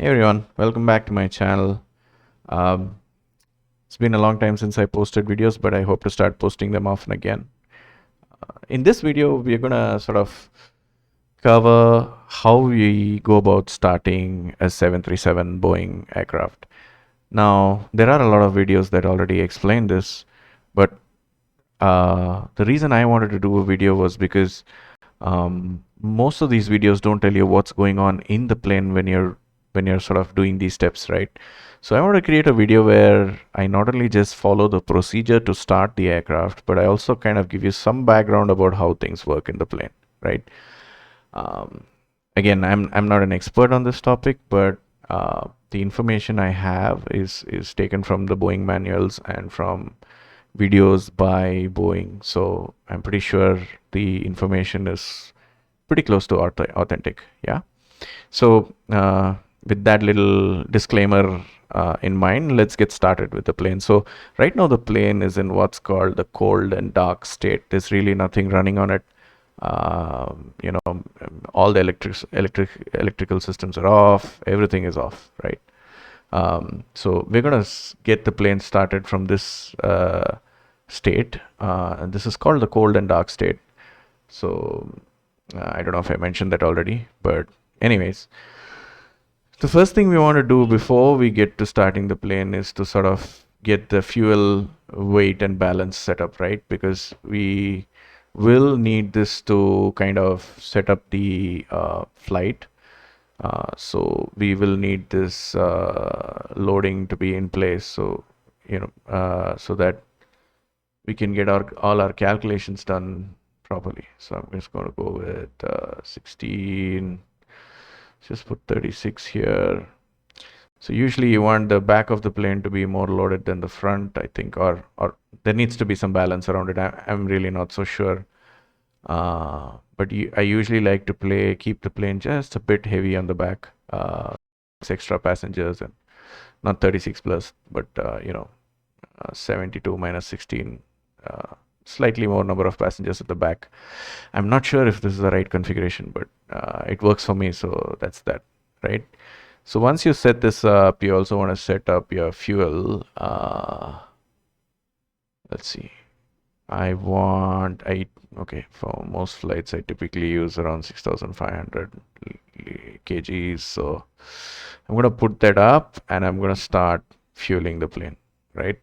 Hey everyone, welcome back to my channel. Um, it's been a long time since I posted videos, but I hope to start posting them often again. In this video, we're gonna sort of cover how we go about starting a 737 Boeing aircraft. Now, there are a lot of videos that already explain this, but the reason I wanted to do a video was because most of these videos don't tell you what's going on in the plane when you're sort of doing these steps, right? So I want to create a video where I not only just follow the procedure to start the aircraft, but I also kind of give you some background about how things work in the plane, right? Um, Again, I'm not an expert on this topic, but the information I have is taken from the Boeing manuals and from videos by Boeing. So I'm pretty sure the information is pretty close to authentic. Yeah. So with that little disclaimer in mind, let's get started with the plane. So right now the plane is in what's called the cold and dark state. There's really nothing running on it. All the electrical systems are off. Everything is off, right? So we're gonna get the plane started from this state, and this is called the cold and dark state. So I don't know if I mentioned that already, but anyways, the first thing we want to do before we get to starting the plane is to sort of get the fuel weight and balance set up, right? Because we will need this to kind of set up the flight. So we will need this loading to be in place. So so that we can get all our calculations done properly. So I'm just going to go with 16. Just put 36 here. So usually you want the back of the plane to be more loaded than the front, I think, or there needs to be some balance around it. I'm really not so sure. But I usually like to keep the plane just a bit heavy on the back. Extra passengers and not 36 plus, but 72 minus 16, slightly more number of passengers at the back. I'm not sure if this is the right configuration, but it works for me, so that's that, right? So once you set this up, you also want to set up your fuel. Let's see. Okay, for most flights, I typically use around 6,500 kgs. So I'm going to put that up and I'm going to start fueling the plane, right?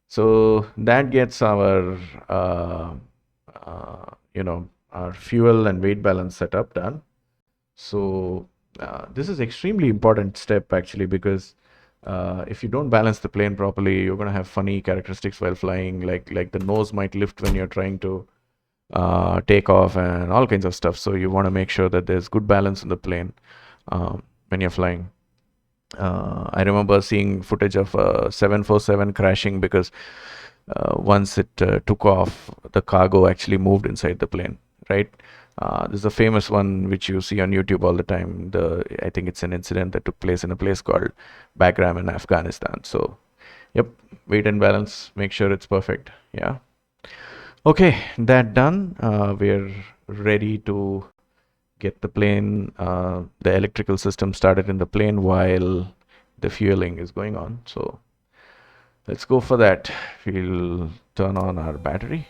So that gets our fuel and weight balance setup done. So this is extremely important step actually, because if you don't balance the plane properly, you're going to have funny characteristics while flying. Like the nose might lift when you're trying to take off and all kinds of stuff. So you want to make sure that there's good balance in the plane when you're flying. I remember seeing footage of a 747 crashing because once it took off, the cargo actually moved inside the plane, right? This is a famous one which you see on YouTube all the time. I think it's an incident that took place in a place called Bagram in Afghanistan. So, yep, weight and balance, make sure it's perfect. Yeah. Okay, that done. We're ready to get the electrical system started in the plane while the fueling is going on. So let's go for that. We'll turn on our battery.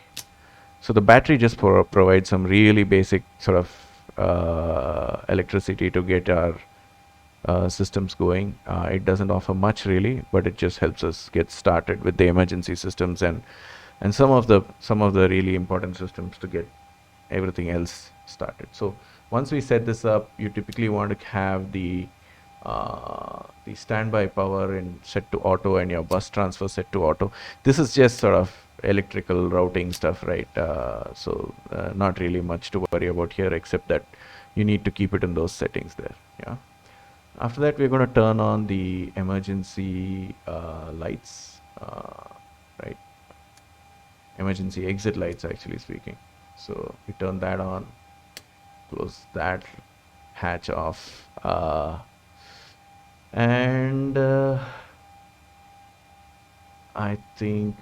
So the battery just provides some really basic sort of electricity to get our systems going. It doesn't offer much really, but it just helps us get started with the emergency systems and some of the really important systems to get everything else started. So once we set this up, you typically want to have the standby power set to auto and your bus transfer set to auto. This is just sort of electrical routing stuff, right? Not really much to worry about here, except that you need to keep it in those settings there. Yeah. After that, we're going to turn on the emergency lights, right? Emergency exit lights, actually speaking. So we turn that on, close that hatch off, and I think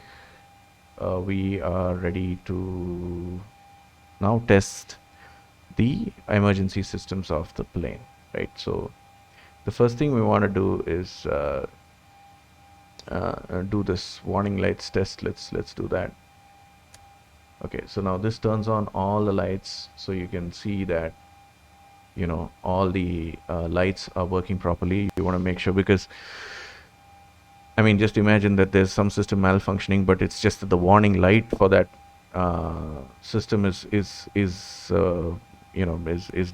we are ready to now test the emergency systems of the plane, right? So the first thing we want to do is do this warning lights test. Let's do that. Okay, so now this turns on all the lights, so you can see that all the lights are working properly. You want to make sure, because I mean, just imagine that there's some system malfunctioning, but it's just that the warning light for that system is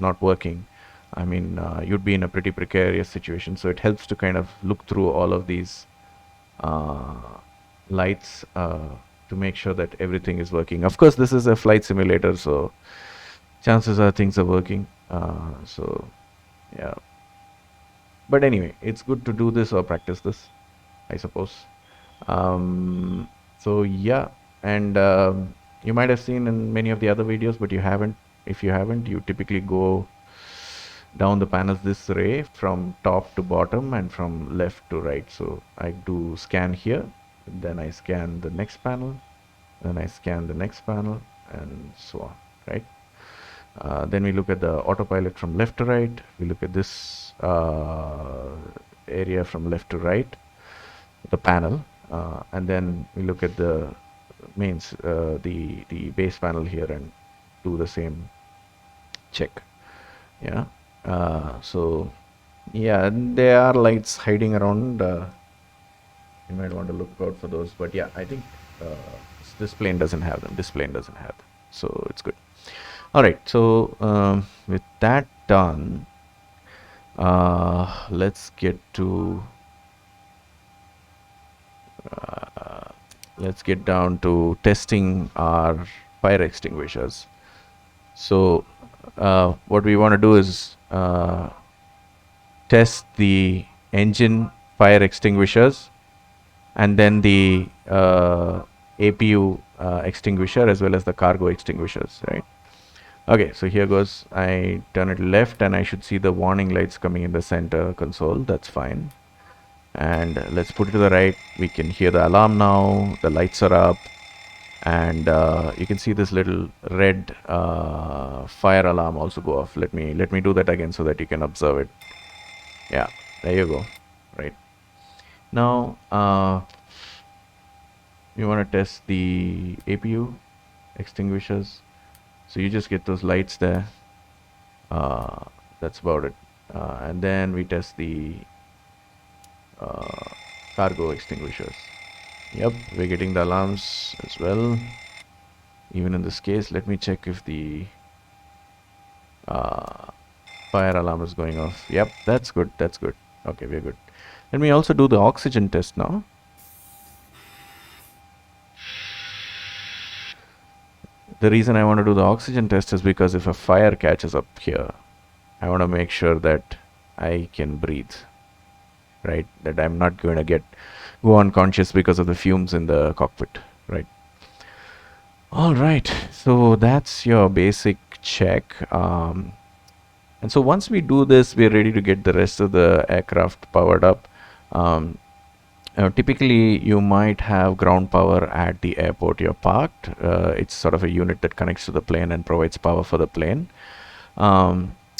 not working. I mean, you'd be in a pretty precarious situation. So it helps to kind of look through all of these lights to make sure that everything is working. Of course, this is a flight simulator, so chances are things are working. So yeah. But anyway, it's good to do this or practice this, I suppose. So yeah, and you might have seen in many of the other videos, but you haven't. If you haven't, you typically go down the panels this way from top to bottom and from left to right. So I do scan here, then I scan the next panel, then I scan the next panel, and so on, right? Then we look at the autopilot from left to right. We look at this area from left to right, the panel, and then we look at the mains, the base panel here, and do the same check. Yeah. So yeah, there are lights hiding around. You might want to look out for those, but yeah, I think this plane doesn't have them. This plane doesn't have them, so it's good. All right, so with that done, let's get down to testing our fire extinguishers. So what we want to do is test the engine fire extinguishers and then the APU extinguisher as well as the cargo extinguishers, right? Okay, so here goes. I turn it left and I should see the warning lights coming in the center console. That's fine. And let's put it to the right. We can hear the alarm now. The lights are up. And you can see this little red fire alarm also go off. Let me do that again so that you can observe it. Yeah, there you go. Right. Now you want to test the APU extinguishers. So you just get those lights there. That's about it. And then we test the cargo extinguishers. Yep, we're getting the alarms as well. Even in this case, let me check if the fire alarm is going off. Yep, that's good. That's good. Okay, we're good. Let me also do the oxygen test now. The reason I want to do the oxygen test is because if a fire catches up here, I want to make sure that I can breathe, right? That I'm not going to go unconscious because of the fumes in the cockpit, right? All right, so that's your basic check. And so once we do this, we're ready to get the rest of the aircraft powered up. Typically, you might have ground power at the airport you're parked. It's sort of a unit that connects to the plane and provides power for the plane,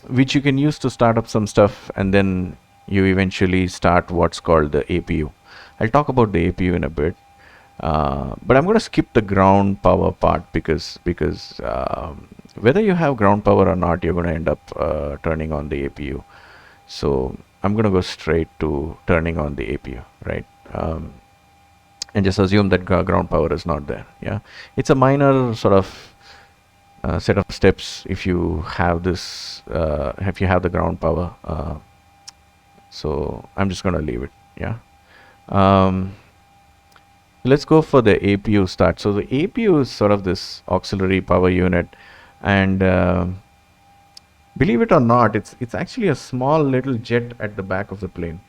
which you can use to start up some stuff, and then you eventually start what's called the APU. I'll talk about the APU in a bit, but I'm going to skip the ground power part because whether you have ground power or not, you're going to end up turning on the APU. So I'm going to go straight to turning on the APU, right? And just assume that ground power is not there. Yeah, it's a minor sort of set of steps if you have this, if you have the ground power. So I'm just going to leave it. Yeah. Let's go for the APU start. So the APU is sort of this auxiliary power unit, and believe it or not, it's actually a small little jet at the back of the plane.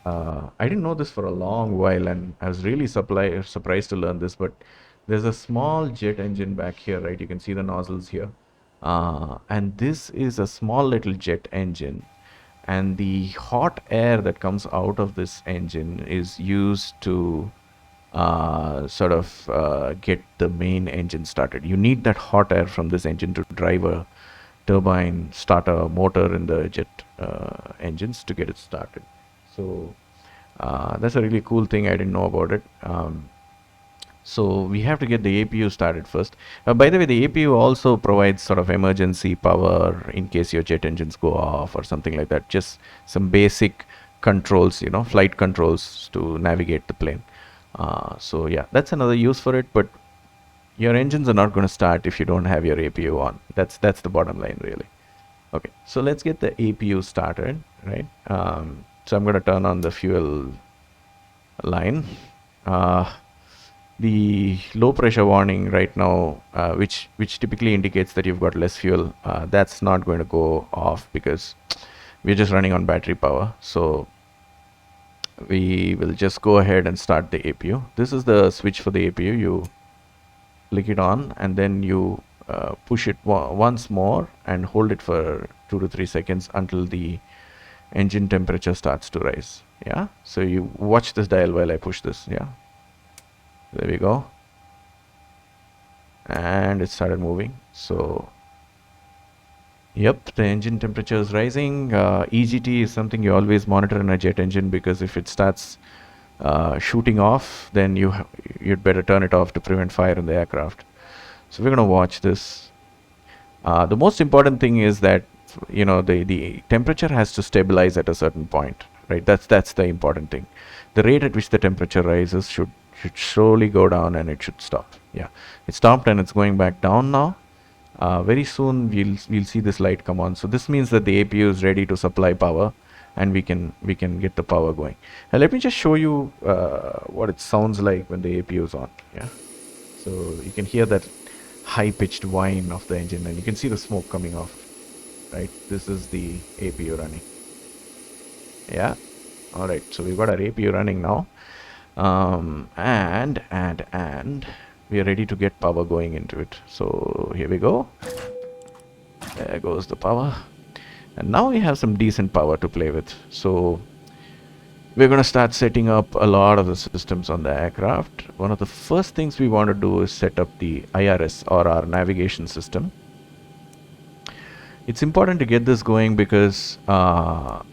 I didn't know this for a long while, and I was really surprised to learn this, but there's a small jet engine back here, right? You can see the nozzles here. And this is a small little jet engine. And the hot air that comes out of this engine is used to sort of get the main engine started. You need that hot air from this engine to drive a turbine starter motor in the jet engines to get it started. So that's a really cool thing. I didn't know about it. So we have to get the APU started first. By the way, the APU also provides sort of emergency power in case your jet engines go off or something like that. Just some basic controls, flight controls to navigate the plane. So yeah, that's another use for it. But your engines are not going to start if you don't have your APU on. That's the bottom line, really. Okay, so let's get the APU started, right? So I'm going to turn on the fuel line. The low pressure warning right now, which typically indicates that you've got less fuel, that's not going to go off because we're just running on battery power. So we will just go ahead and start the APU. This is the switch for the APU. You click it on and then you push it once more and hold it for 2 to 3 seconds until the engine temperature starts to rise. Yeah, so you watch this dial while I push this. Yeah, there we go, and it started moving. So yep, the engine temperature is rising. EGT is something you always monitor in a jet engine, because if it starts shooting off, then you'd better turn it off to prevent fire in the aircraft. So we're going to watch this. The most important thing is that the temperature has to stabilize at a certain point, right? That's the important thing. The rate at which the temperature rises should slowly go down, and it should stop. Yeah, it stopped and it's going back down now. Very soon we'll see this light come on. So this means that the APU is ready to supply power, and we can get the power going. And let me just show you what it sounds like when the APU is on. Yeah, so you can hear that high-pitched whine of the engine, and you can see the smoke coming off. Right, this is the APU running. Yeah, all right. So we've got our APU running now, and we are ready to get power going into it. So here we go. There goes the power, and now we have some decent power to play with. So we're going to start setting up a lot of the systems on the aircraft. One of the first things we want to do is set up the IRS, or our navigation system. It's important to get this going because, or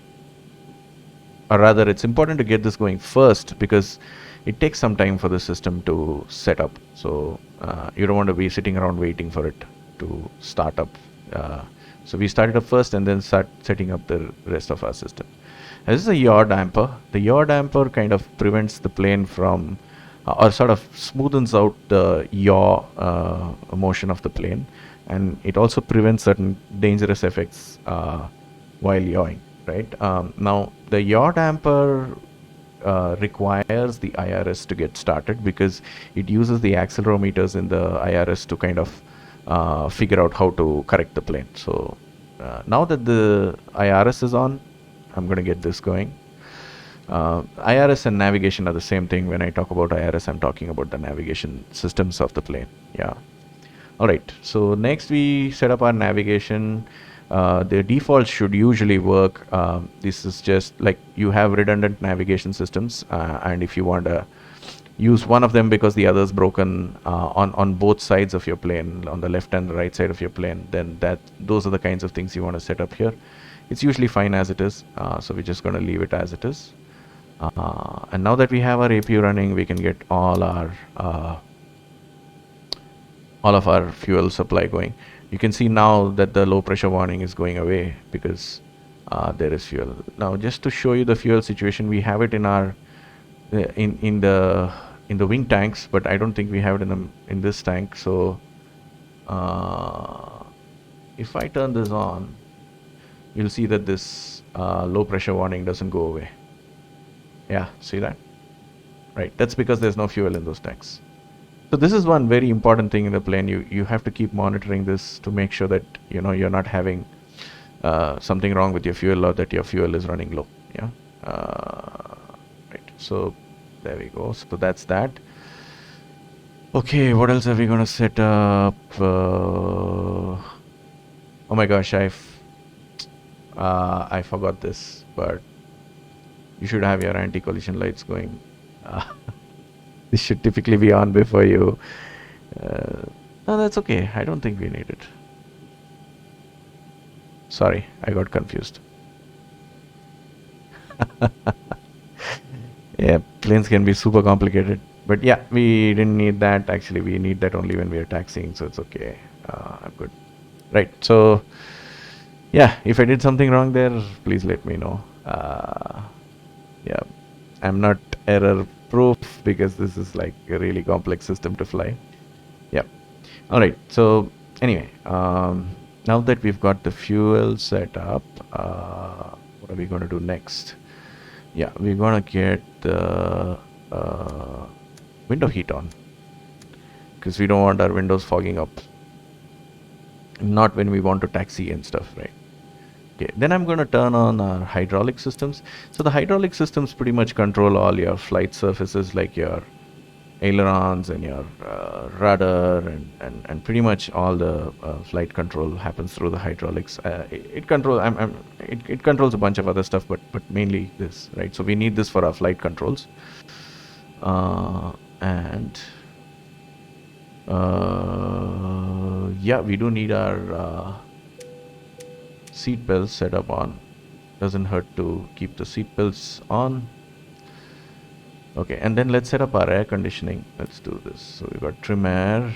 rather, it's important to get this going first because it takes some time for the system to set up. So you don't want to be sitting around waiting for it to start up. So we start it up first and then start setting up the rest of our system. And this is a yaw damper. The yaw damper kind of prevents the plane from, or sort of smoothens out the yaw motion of the plane. And it also prevents certain dangerous effects while yawing, right? Now, the yaw damper requires the IRS to get started because it uses the accelerometers in the IRS to kind of figure out how to correct the plane. So now that the IRS is on, I'm going to get this going. IRS and navigation are the same thing. When I talk about IRS, I'm talking about the navigation systems of the plane. Yeah. Alright, so next we set up our navigation. The default should usually work. This is just like you have redundant navigation systems, and if you want to use one of them because the other is broken on both sides of your plane, on the left and the right side of your plane, then those are the kinds of things you want to set up here. It's usually fine as it is, so we're just going to leave it as it is. And now that we have our APU running, we can get all of our fuel supply going. You can see now that the low pressure warning is going away because there is fuel. Now, just to show you the fuel situation, we have it in our in the wing tanks, but I don't think we have it in this tank. So if I turn this on, you'll see that this low pressure warning doesn't go away. Yeah, see that? Right, that's because there's no fuel in those tanks. So this is one very important thing in the plane. You have to keep monitoring this to make sure that you're not having something wrong with your fuel, or that your fuel is running low. Yeah. Right. So there we go. So that's that. Okay. What else are we gonna set up? Oh my gosh, I forgot this, but you should have your anti-collision lights going. This should typically be on before you. No, that's okay. I don't think we need it. Sorry, I got confused. Yeah, planes can be super complicated. But yeah, we didn't need that. Actually, we need that only when we are taxiing, so it's okay. I'm good. Right, so yeah, if I did something wrong there, please let me know. Yeah, I'm not error proof because this is like a really complex system to fly. Yeah. All right. So anyway, now that we've got the fuel set up, what are we going to do next? Yeah, we're going to get the window heat on because we don't want our windows fogging up. Not when we want to taxi and stuff, right? Okay, then I'm going to turn on our hydraulic systems. So the hydraulic systems pretty much control all your flight surfaces, like your ailerons and your rudder, and pretty much all the flight control happens through the hydraulics. It controls it controls a bunch of other stuff, but mainly this, right? So we need this for our flight controls, and yeah, we do need our seat belts set up on. Doesn't hurt to keep the seat belts on. Okay, and then let's set up our air conditioning. Let's do this. So we got trim air,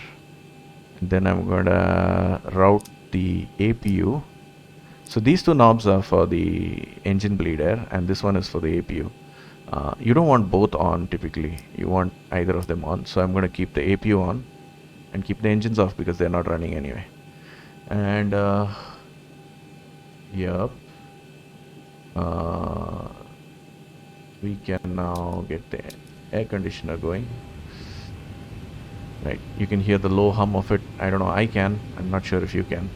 and then I'm gonna route the APU. So these two knobs are for the engine bleed air, and this one is for the APU. You don't want both on typically. You want either of them on. So I'm gonna keep the APU on and keep the engines off because they're not running anyway. And yep. We can now get the air conditioner going. Right, you can hear the low hum of it. I don't know, I can. I'm not sure if you can.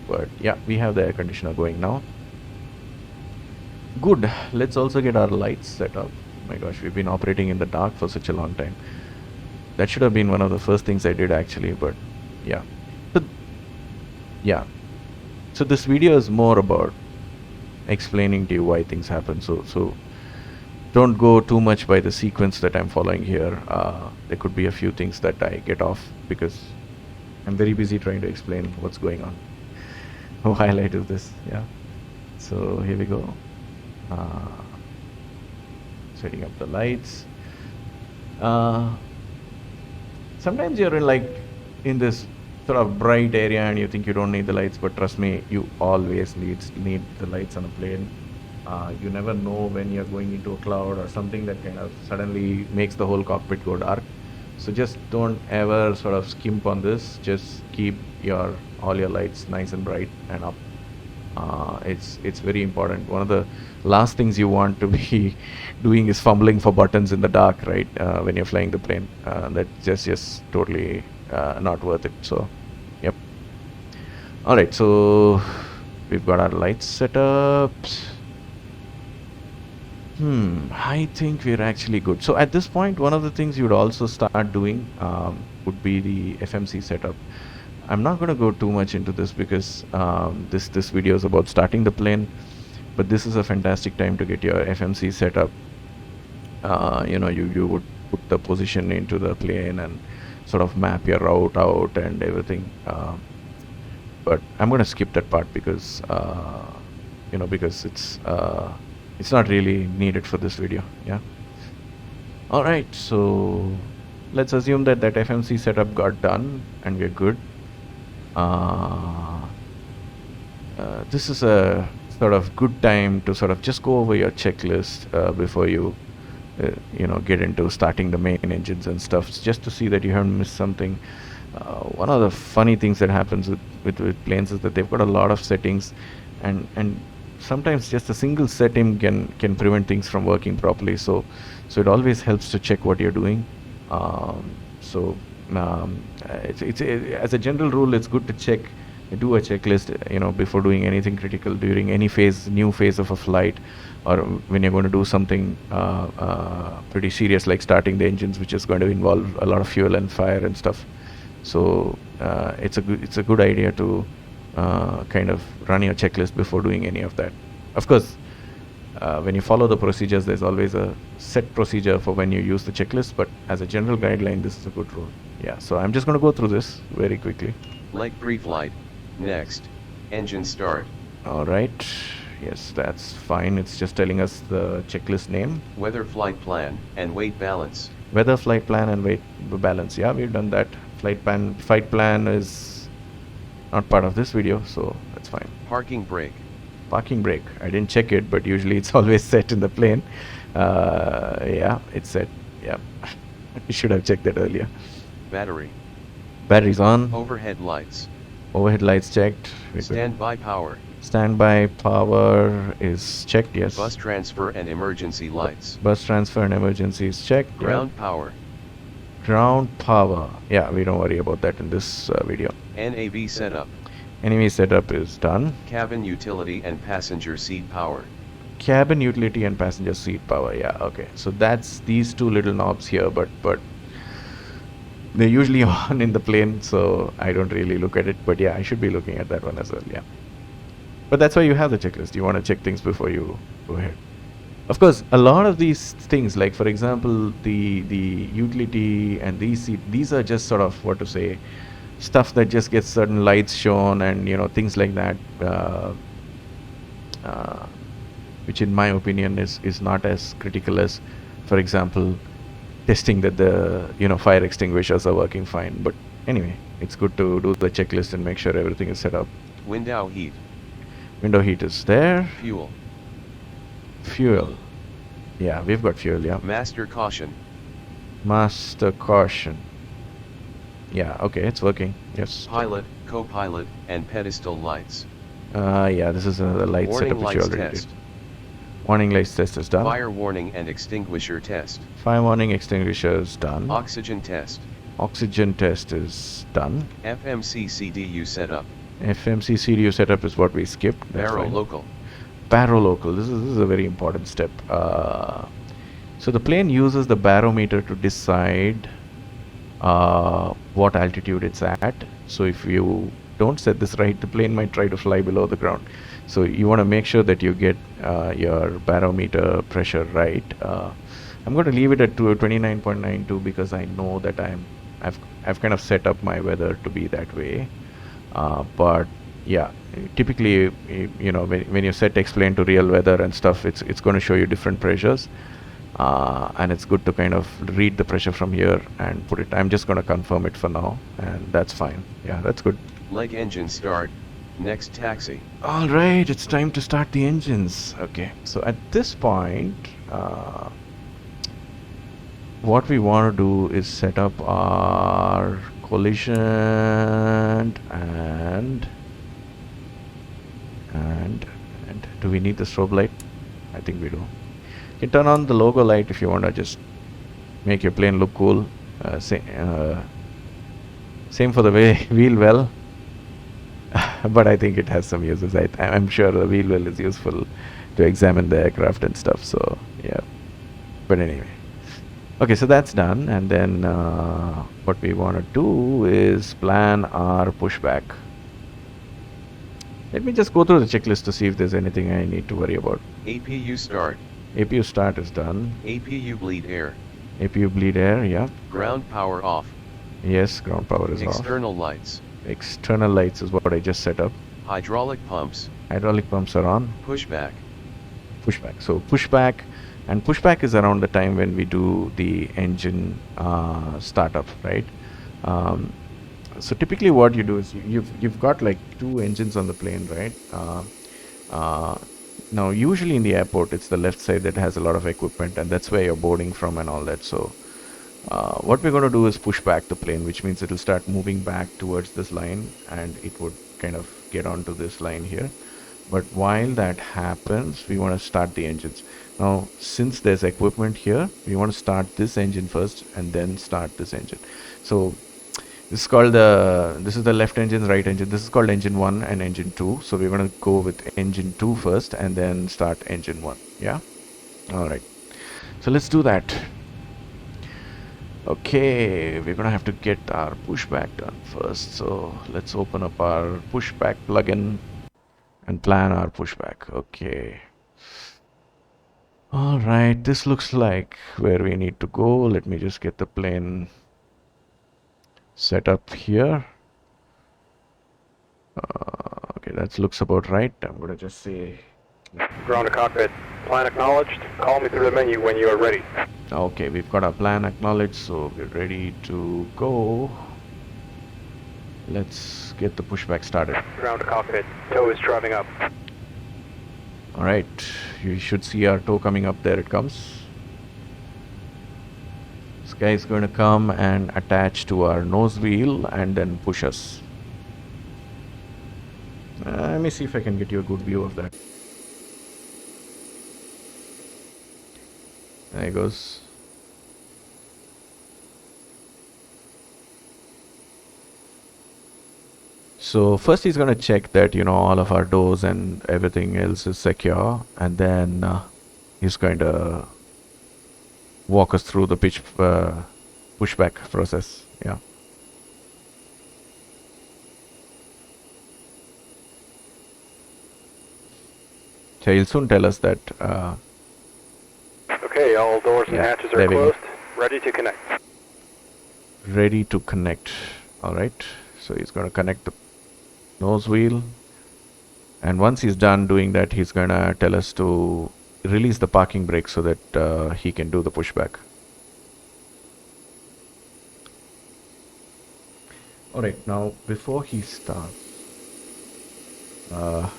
But yeah, we have the air conditioner going now. Good. Let's also get our lights set up. Oh my gosh, we've been operating in the dark for such a long time. That should have been one of the first things I did actually, but yeah. So, yeah. So this video is more about explaining to you why things happen. So don't go too much by the sequence that I'm following here. There could be a few things that I get off because I'm very busy trying to explain what's going on. While I do this, yeah. So here we go. Setting up the lights. Sometimes you're in this sort of bright area and you think you don't need the lights, but trust me, you always need the lights on a plane. You never know when you're going into a cloud or something that kind of suddenly makes the whole cockpit go dark. So just don't ever sort of skimp on this. Just keep all your lights nice and bright and up. It's very important. One of the last things you want to be doing is fumbling for buttons in the dark, right? When you're flying the plane, that's just totally not worth it. So, yep. All right, so we've got our lights set up. I think we're actually good. So at this point, one of the things you would also start doing would be the FMC setup. I'm not going to go too much into this because this video is about starting the plane, but this is a fantastic time to get your FMC set up. You would put the position into the plane and sort of map your route out and everything. But I'm going to skip that part because because it's not really needed for this video. Yeah. All right, so let's assume that FMC setup got done and we're good. This is a sort of good time to sort of just go over your checklist before you get into starting the main engines and stuff, just to see that you haven't missed something. One of the funny things that happens with planes is that they've got a lot of settings, and sometimes just a single setting can prevent things from working properly. So it always helps to check what you're doing. As a general rule, it's good to do a checklist, before doing anything critical during any new phase of a flight, or when you're going to do something pretty serious like starting the engines, which is going to involve a lot of fuel and fire and stuff. So it's a good idea to kind of run your checklist before doing any of that. Of course, when you follow the procedures, there's always a set procedure for when you use the checklist, but as a general guideline, this is a good rule. Yeah, so I'm just going to go through this very quickly. Leg pre-flight. Next. Engine start. All right. Yes, that's fine. It's just telling us the checklist name. Weather flight plan and weight balance. Weather, flight plan, and weight balance. Yeah, we've done that. Flight plan is not part of this video, so that's fine. Parking brake. Parking brake. I didn't check it, but usually it's always set in the plane. Yeah, it's set. Yeah, you should have checked that earlier. Battery. Batteries on. Overhead lights. Overhead lights checked. Standby power. Standby power is checked, yes. Bus transfer and emergency lights. Bus transfer and emergency is checked. Ground power. Ground power. Yeah, we don't worry about that in this video. NAV setup. NAV setup is done. Cabin utility and passenger seat power. Cabin utility and passenger seat power. Yeah, okay. So that's these two little knobs here, but they're usually on in the plane, so I don't really look at it. But yeah, I should be looking at that one as well. Yeah. But that's why you have the checklist. You want to check things before you go ahead. Of course, a lot of these things, like for example, the utility and these are just sort of, what to say, stuff that just gets certain lights shown and things like that, which in my opinion is not as critical as, for example, testing that the fire extinguishers are working fine. But anyway, it's good to do the checklist and make sure everything is set up. Window heat. Window heat is there. Fuel. Fuel. Yeah, we've got fuel, yeah. Master caution. Master caution. Yeah, okay, it's working. Yes. Pilot, co-pilot, and pedestal lights. Yeah, this is another light Warning setup which you lights already test. did. Warning lights test is done. Fire warning and extinguisher test. Fire warning extinguisher is done. Oxygen test. Oxygen test is done. FMC CDU setup. FMC CDU setup is what we skipped. That's Baro fine. local. Baro local. This is a very important step. So the plane uses the barometer to decide what altitude it's at. So if you don't set this right, the plane might try to fly below the ground. So you want to make sure that you get your barometer pressure right. I'm going to leave it at 29.92 because I know that I've kind of set up my weather to be that way. But yeah, typically, when you set explain to real weather and stuff, it's going to show you different pressures, and it's good to kind of read the pressure from here and put it. I'm just going to confirm it for now, and that's fine. Yeah, that's good. Leg engine start. Next taxi. All right, it's time to start the engines. Okay, so at this point, what we want to do is set up our collision and do we need the strobe light? I think we do. You can turn on the logo light if you want to just make your plane look cool. Same for the wheel well. But I think it has some uses. I'm sure the wheel well is useful to examine the aircraft and stuff. So yeah. But anyway. Okay, so that's done, and then what we want to do is plan our pushback. Let me just go through the checklist to see if there's anything I need to worry about. APU start. APU start is done. APU bleed air. APU bleed air, yeah. Ground power off. Yes, ground power is off. External lights. External lights is what I just set up. Hydraulic pumps. Hydraulic pumps are on. Pushback. Pushback. So pushback, and pushback is around the time when we do the engine startup, right? So typically what you do is you've got like two engines on the plane, right? Now usually in the airport it's the left side that has a lot of equipment, and that's where you're boarding from and all that. So what we're going to do is push back the plane, which means it'll start moving back towards this line, and it would kind of get onto this line here. But while that happens, we want to start the engines. Now, since there's equipment here, we want to start this engine first and then start this engine. So this is called this is the left engine, right engine. This is called engine 1 and engine 2. So we're going to go with engine 2 first and then start engine 1. Yeah. All right. So let's do that. Okay, we're gonna have to get our pushback done first. So let's open up our pushback plugin and plan our pushback. Okay. All right, this looks like where we need to go. Let me just get the plane set up here. Okay, Okay, that looks about right. I'm gonna just say, Ground to cockpit. Plan acknowledged. Call me through the menu when you are ready. okay, we've got our plan acknowledged, so we're ready to go. Let's get the pushback started. Ground to cockpit. Tow is driving up. All right, you should see our tow coming up. There it comes. This guy is going to come and attach to our nose wheel and then push us. Let me see if I can get you a good view of that. There he goes. So first he's going to check that, you know, all of our doors and everything else is secure, and then he's going to walk us through the pushback process. Yeah. So he'll soon tell us that. Okay, all doors and Yeah, hatches there are we go. closed. Ready to connect. Ready to connect. All right. So he's going to connect the nose wheel, and once he's done doing that, he's going to tell us to release the parking brake so that he can do the pushback. All right. Now, before he starts, I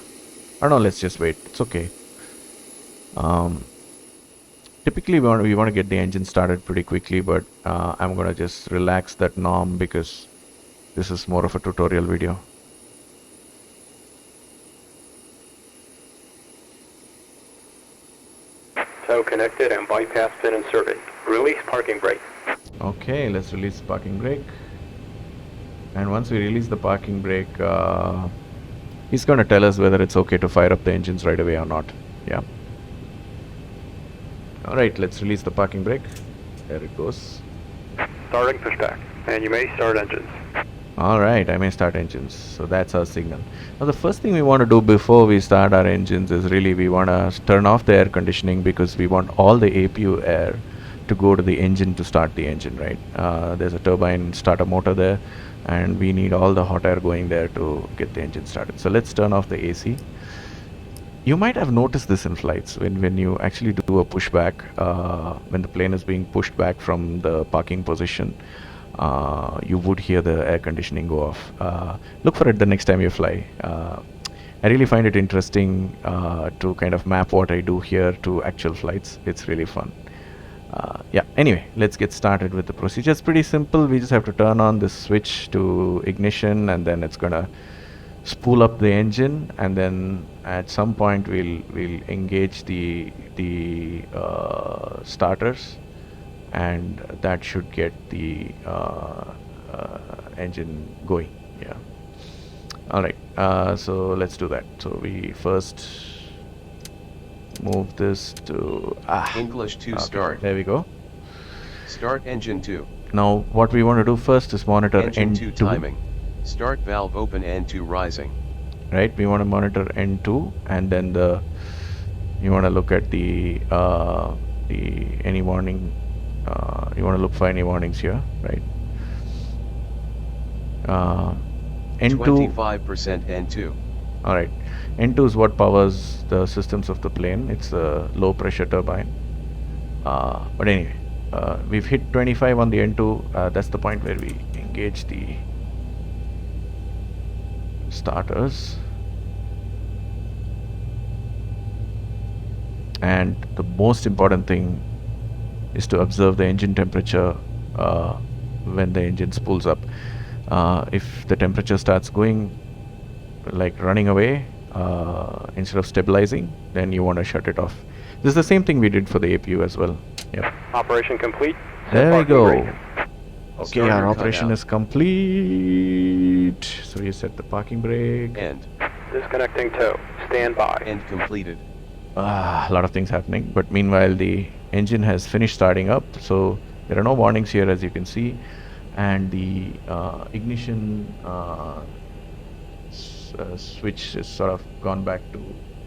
don't know. Let's just wait. It's okay. Typically, we want to get the engine started pretty quickly, but I'm going to just relax that norm because this is more of a tutorial video. Tow connected and bypass pin inserted. Release parking brake. Okay, let's release the parking brake. And once we release the parking brake, he's going to tell us whether it's okay to fire up the engines right away or not. Yeah. All right, let's release the parking brake. There it goes. Starting pushback. And you may start engines. All right, I may start engines. So that's our signal. Now the first thing we want to do before we start our engines is really we want to turn off the air conditioning because we want all the APU air to go to the engine to start the engine, right? There's a turbine starter motor there, and we need all the hot air going there to get the engine started. So let's turn off the AC. You might have noticed this in flights when you actually do a pushback, when the plane is being pushed back from the parking position, you would hear the air conditioning go off. Look for it the next time you fly. I really find it interesting to kind of map what I do here to actual flights. It's really fun. Yeah, anyway, let's get started with the procedure. It's pretty simple. We just have to turn on this switch to ignition, and then it's gonna spool up the engine, and then at some point we'll engage the starters, and that should get the engine going. Yeah. All right. So let's do that. So we first move this to English 2 okay, start. there we go. Start engine 2. Now what we want to do first is monitor Engine 2 N2. timing. Start valve open N2 rising. Right, we want to monitor N2, and then you want to look at the any warning. You want to look for any warnings here, right? N2. 25% N2. All right, N2 is what powers the systems of the plane. It's a low pressure turbine. But anyway, we've hit 25 on the N2. That's the point where we engage the starters, and the most important thing is to observe the engine temperature when the engine spools up. If the temperature starts going like running away instead of stabilizing, then you want to shut it off. This is the same thing we did for the APU as well. Yep. Operation complete. There we Parking go. brake. Okay, Starter our cut operation out. is complete. So you set the parking brake. End. Disconnecting tow. Stand by. End completed. A lot of things happening, but meanwhile the engine has finished starting up, so there are no warnings here, as you can see, and the ignition switch is sort of gone back to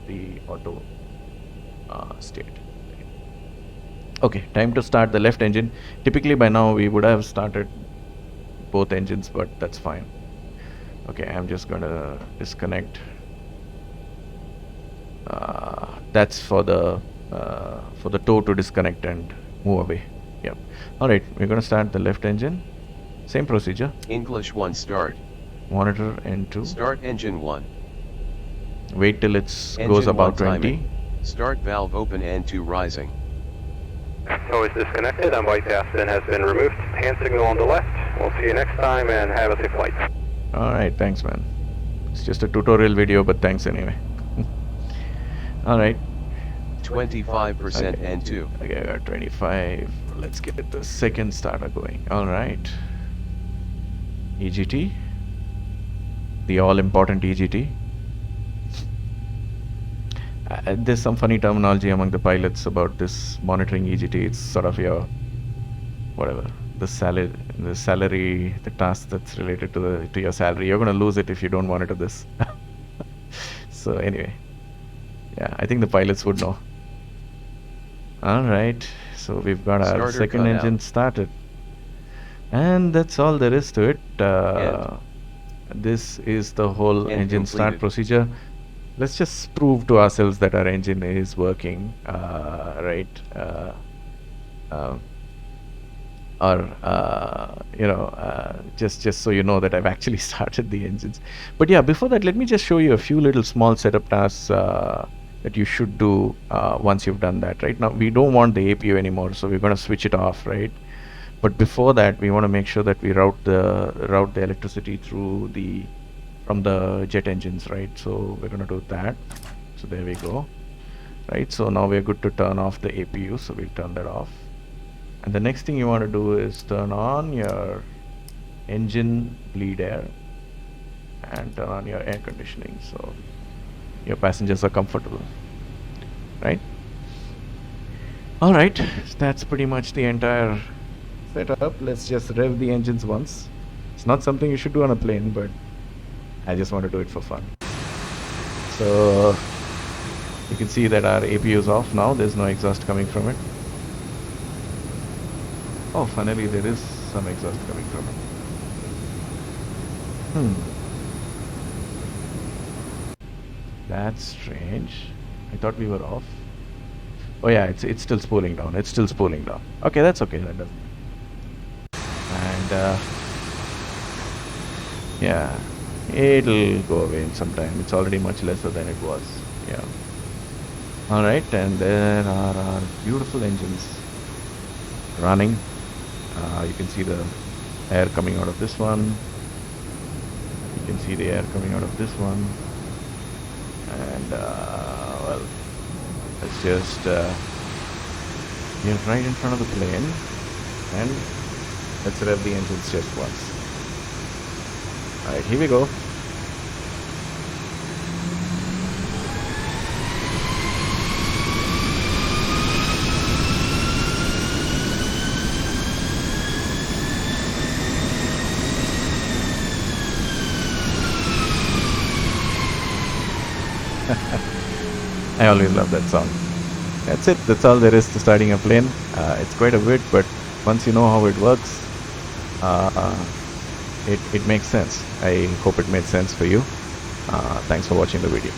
the auto state. Okay, time to start the left engine. Typically by now we would have started both engines, but that's fine. Okay, I'm just gonna disconnect That's for the toe to disconnect and move away. Yep. All right, we're going to start the left engine. Same procedure. English 1 start. Monitor N2. Start engine 1. Wait till it Engine goes about 1 20. timing. Start valve open N2 rising. So is disconnected and bypass pin has been removed. Hand signal on the left. We'll see you next time and have a safe flight. All right, thanks, man. It's just a tutorial video, but thanks anyway. All right. 25% N2. Okay, I got 25. Let's get the second starter going. All right. EGT. The all-important EGT. There's some funny terminology among the pilots about this monitoring EGT. It's sort of your, whatever, the salary, the task that's related to your salary. You're going to lose it if you don't monitor this. So anyway, yeah, I think the pilots would know. All right, so we've got our Starter second cut engine out. started, and that's all there is to it. This is the whole End engine start completed. procedure. Let's just prove to ourselves that our engine is working, right? Just so you know that I've actually started the engines. But yeah, before that, let me just show you a few little small setup tasks that you should do once you've done that. Right now, we don't want the APU anymore, so we're going to switch it off, right? But before that, we want to make sure that we route the electricity through from the jet engines, right? So we're going to do that. So there we go, right? So now we're good to turn off the APU, so we'll turn that off. And the next thing you want to do is turn on your engine bleed air and turn on your air conditioning, so your passengers are comfortable, right? All right, that's pretty much the entire setup. Let's just rev the engines once. It's not something you should do on a plane, but I just want to do it for fun. So you can see that our APU is off now. There's no exhaust coming from it. Oh, finally there is some exhaust coming from it. That's strange. I thought we were off. Oh yeah, it's still spooling down. It's still spooling down. Okay, that's okay. That doesn't. And yeah, it'll go away in some time. It's already much lesser than it was. Yeah. All right, and there are our beautiful engines running. You can see the air coming out of this one. You can see the air coming out of this one. And well, let's just get right in front of the plane and let's rev the engines just once. Alright, here we go. I always love that song. That's it. That's all there is to starting a plane. It's quite a bit, but once you know how it works, it makes sense. I hope it made sense for you. Thanks for watching the video.